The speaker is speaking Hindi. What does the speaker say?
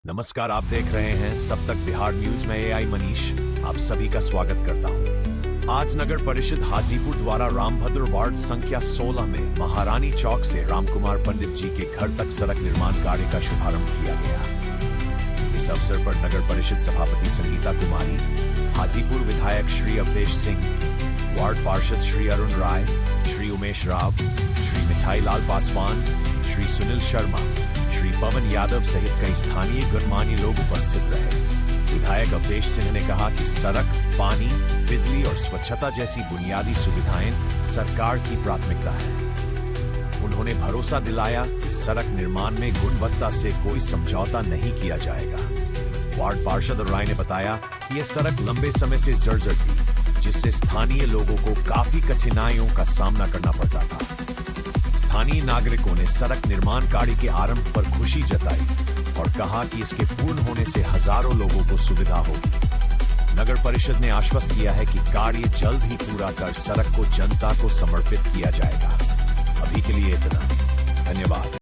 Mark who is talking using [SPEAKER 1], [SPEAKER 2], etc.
[SPEAKER 1] नमस्कार, आप देख रहे हैं सब तक बिहार न्यूज में एआई मनीष आप सभी का स्वागत करता हूं। आज नगर परिषद हाजीपुर द्वारा रामभद्र वार्ड संख्या 16 में महारानी चौक से रामकुमार पंडित जी के घर तक सड़क निर्माण कार्य का शुभारंभ किया गया। इस अवसर पर नगर परिषद सभापति संगीता कुमारी, हाजीपुर विधायक श्री अवधेश सिंह, वार्ड पार्षद श्री अरुण राय, श्री उमेश राव, श्री मिठाई लाल पासवान, श्री सुनील शर्मा, श्री पवन यादव सहित कई स्थानीय गणमान्य लोग उपस्थित रहे। विधायक अवधेश सिंह ने कहा कि सड़क, पानी, बिजली और स्वच्छता जैसी बुनियादी सुविधाएं सरकार की प्राथमिकता है। उन्होंने भरोसा दिलाया कि सड़क निर्माण में गुणवत्ता से कोई समझौता नहीं किया जाएगा। वार्ड पार्षद राय ने बताया कि यह सड़क लंबे समय से जर्जर थी, जिससे स्थानीय लोगों को काफी कठिनाइयों का सामना करना पड़ता था। स्थानीय नागरिकों ने सड़क निर्माण कार्य के आरंभ पर खुशी जताई और कहा कि इसके पूर्ण होने से हजारों लोगों को सुविधा होगी। नगर परिषद ने आश्वस्त किया है कि कार्य जल्द ही पूरा कर सड़क को जनता को समर्पित किया जाएगा। अभी के लिए इतना। धन्यवाद।